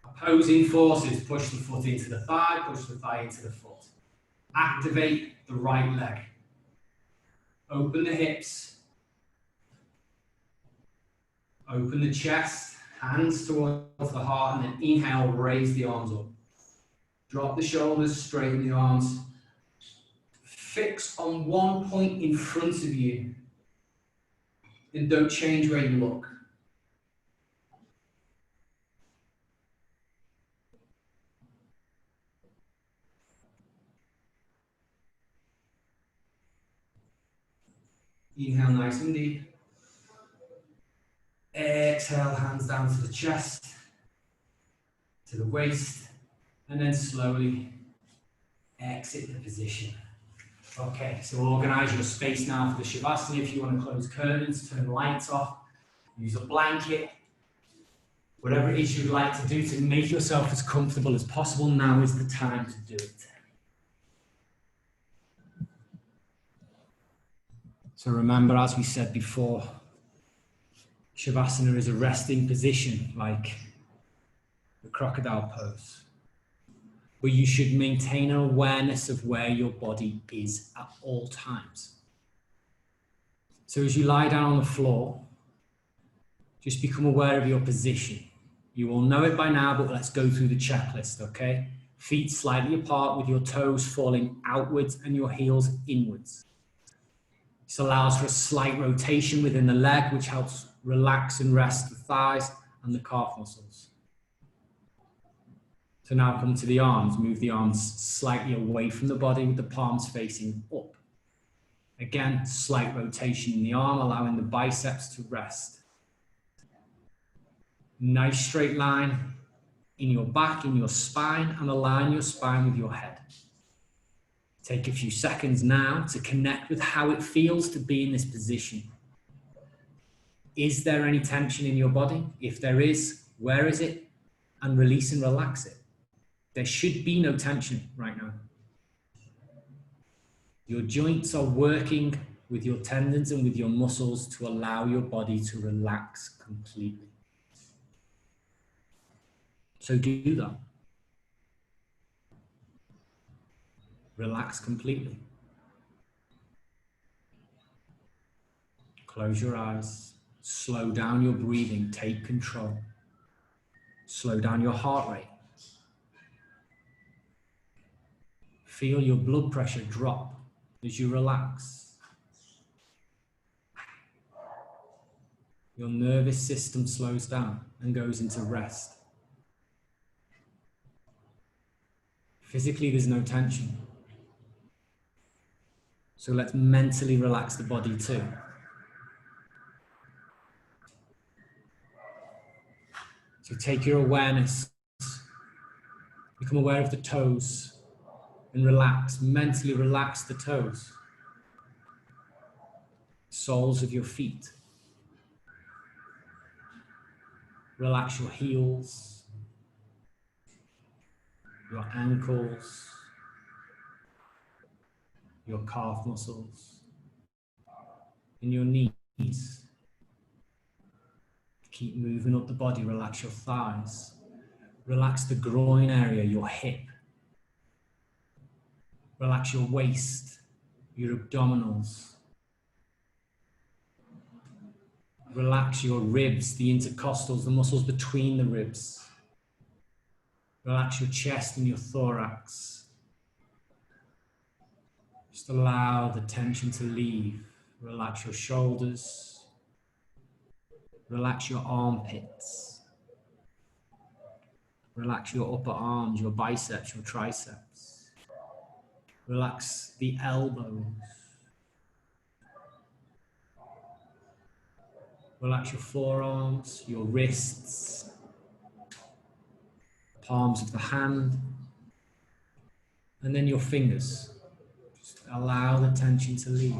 Opposing forces, push the foot into the thigh, push the thigh into the foot. Activate the right leg. Open the hips. Open the chest, hands towards the heart, and then inhale, raise the arms up. Drop the shoulders, straighten the arms. Fix on one point in front of you, and don't change where you look. Inhale nice and deep. Exhale, hands down to the chest, to the waist, and then slowly exit the position. Okay, so organize your space now for the Shavasana. If you want to close curtains, turn the lights off, use a blanket, whatever it is you'd like to do to make yourself as comfortable as possible, now is the time to do it. So remember, as we said before, Shavasana is a resting position like the Crocodile Pose, but you should maintain an awareness of where your body is at all times. So as you lie down on the floor, just become aware of your position. You will know it by now, but let's go through the checklist, okay? Feet slightly apart with your toes falling outwards and your heels inwards. This allows for a slight rotation within the leg, which helps relax and rest the thighs and the calf muscles. So now come to the arms. Move the arms slightly away from the body with the palms facing up. Again, slight rotation in the arm, allowing the biceps to rest. Nice straight line in your back, in your spine, and align your spine with your head. Take a few seconds now to connect with how it feels to be in this position. Is there any tension in your body? If there is, where is it? And release and relax it. There should be no tension right now. Your joints are working with your tendons and with your muscles to allow your body to relax completely. So do that. Relax completely. Close your eyes. Slow down your breathing. Take control. Slow down your heart rate. Feel your blood pressure drop as you relax. Your nervous system slows down and goes into rest. Physically, there's no tension. So let's mentally relax the body too. So take your awareness, become aware of the toes, and relax, mentally relax the toes, soles of your feet. Relax your heels, your ankles, your calf muscles, and your knees. Keep moving up the body, relax your thighs, relax the groin area, your hip. Relax your waist, your abdominals. Relax your ribs, the intercostals, the muscles between the ribs. Relax your chest and your thorax. Just allow the tension to leave. Relax your shoulders. Relax your armpits. Relax your upper arms, your biceps, your triceps. Relax the elbows. Relax your forearms, your wrists, palms of the hand, and then your fingers. Just allow the tension to leave.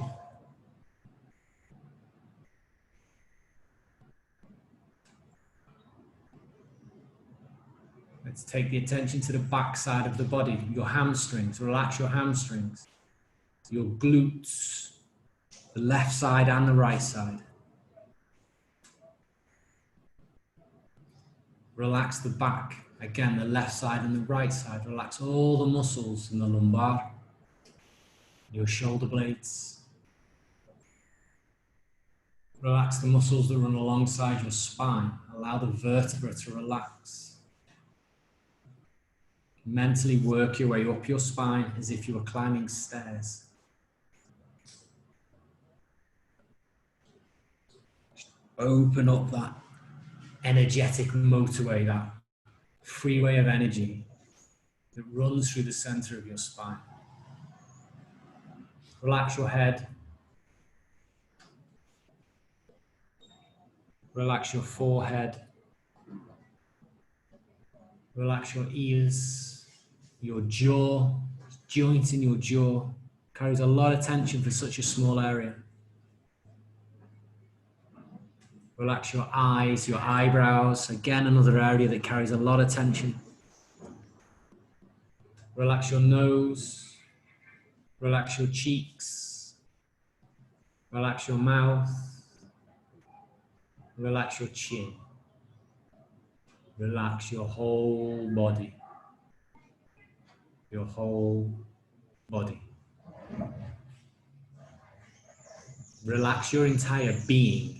Let's take the attention to the back side of the body, your hamstrings. Relax your hamstrings, your glutes, the left side and the right side. Relax the back, again, the left side and the right side. Relax all the muscles in the lumbar, your shoulder blades. Relax the muscles that run alongside your spine. Allow the vertebra to relax. Mentally work your way up your spine as if you were climbing stairs. Open up that energetic motorway, that freeway of energy that runs through the center of your spine. Relax your head. Relax your forehead. Relax your ears, your jaw, joint in your jaw. Carries a lot of tension for such a small area. Relax your eyes, your eyebrows. Again, another area that carries a lot of tension. Relax your nose. Relax your cheeks. Relax your mouth. Relax your chin. Relax your whole body. Your whole body. Relax your entire being.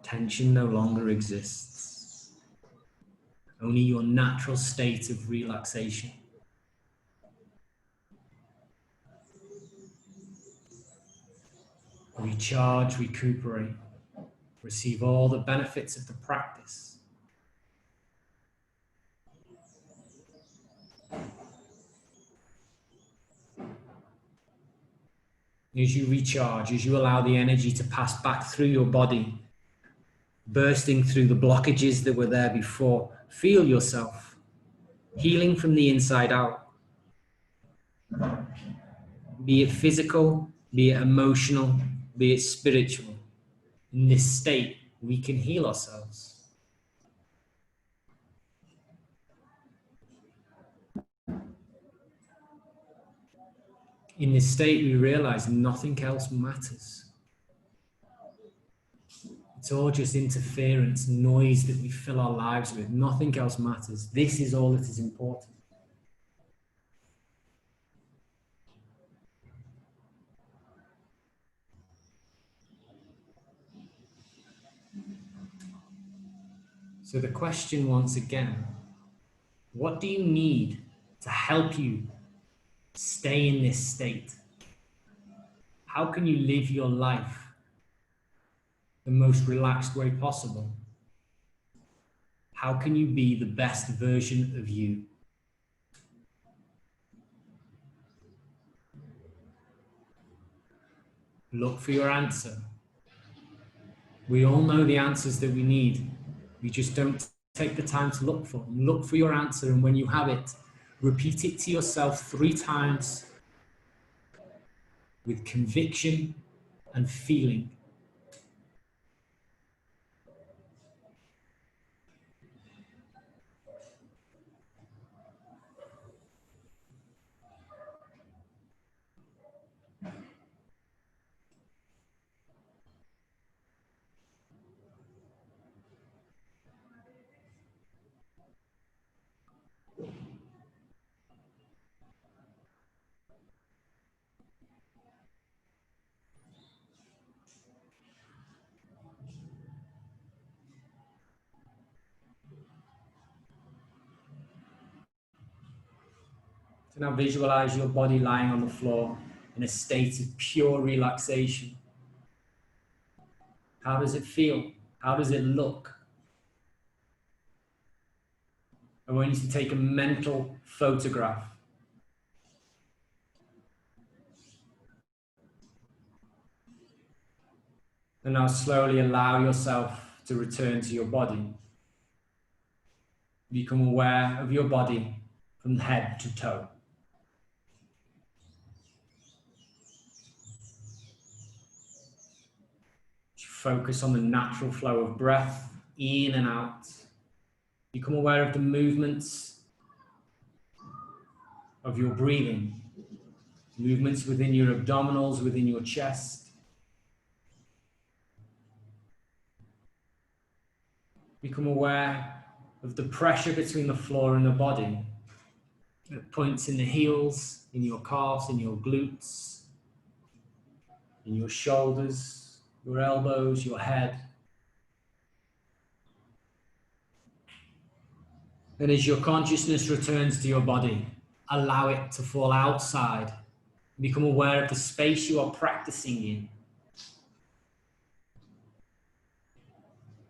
Tension no longer exists. Only your natural state of relaxation. Recharge, recuperate. Receive all the benefits of the practice. As you recharge, as you allow the energy to pass back through your body, bursting through the blockages that were there before, feel yourself healing from the inside out. Be it physical, be it emotional, be it spiritual. In this state, we can heal ourselves. In this state, we realize nothing else matters. It's all just interference, noise that we fill our lives with. Nothing else matters. This is all that is important. So the question once again, what do you need to help you stay in this state? How can you live your life the most relaxed way possible? How can you be the best version of you? Look for your answer. We all know the answers that we need. We just don't take the time to look for them. Look for your answer, and when you have it, repeat it to yourself 3 times with conviction and feeling. So now visualize your body lying on the floor in a state of pure relaxation. How does it feel? How does it look? I want you to take a mental photograph And now slowly allow yourself to return to your body. Become aware of your body from head to toe. Focus on the natural flow of breath in and out. Become aware of the movements of your breathing. Movements within your abdominals, within your chest. Become aware of the pressure between the floor and the body. At points in the heels, in your calves, in your glutes, in your shoulders, your elbows, your head. And as your consciousness returns to your body, allow it to fall outside. Become aware of the space you are practicing in.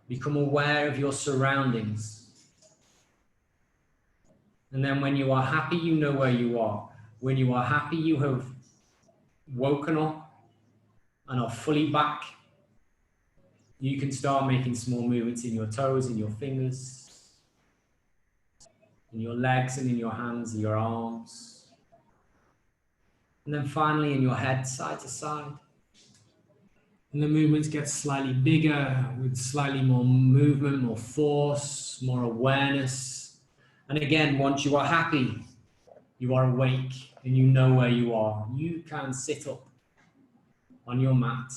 Become aware of your surroundings. And then when you are happy, you know where you are. When you are happy, you have woken up and are fully back. You can start making small movements in your toes, in your fingers, in your legs and in your hands, and your arms. And then finally in your head, side to side. And the movements get slightly bigger with slightly more movement, more force, more awareness. And again, once you are happy, you are awake and you know where you are. You can sit up on your mat,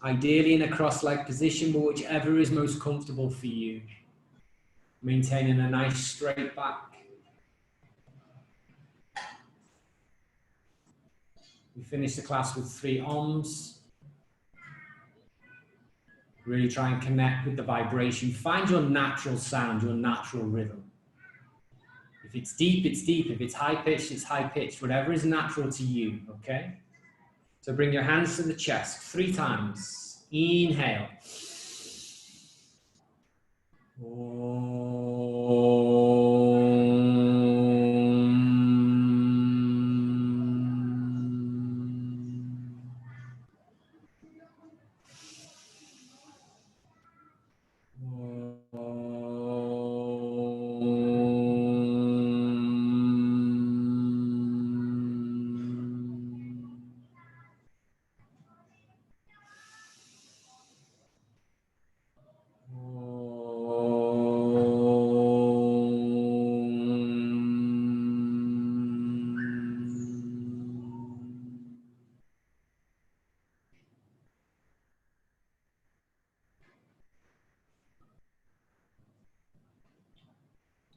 ideally in a cross-leg position, but whichever is most comfortable for you. Maintaining a nice straight back. We finish the class with 3 Oms. Really try and connect with the vibration. Find your natural sound, your natural rhythm. If it's deep, it's deep. If it's high-pitched, it's high-pitched. Whatever is natural to you, okay? So bring your hands to the chest 3 times. Inhale.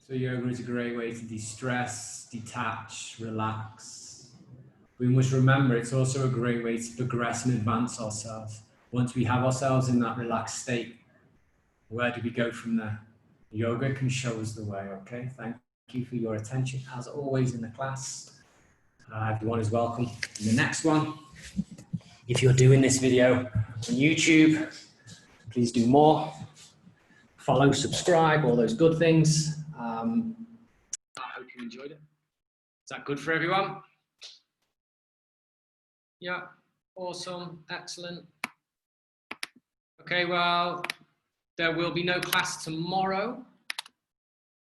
So yoga is a great way to de-stress, detach, relax. We must remember it's also a great way to progress and advance ourselves. Once we have ourselves in that relaxed state, where do we go from there? Yoga can show us the way, okay? Thank you for your attention, as always in the class. Everyone is welcome in the next one. If you're doing this video on YouTube, please do more. Follow, subscribe, all those good things. I hope you enjoyed it. Is that good for everyone? Yeah, awesome, excellent. Okay, well, there will be no class tomorrow.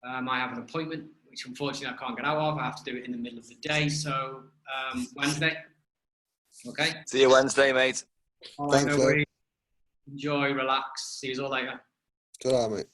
I have an appointment, which unfortunately I can't get out of. I have to do it in the middle of the day, so Wednesday. Okay? See you Wednesday, mate. All right, no worries. Enjoy, relax. See you all later. Ta-ra, mate.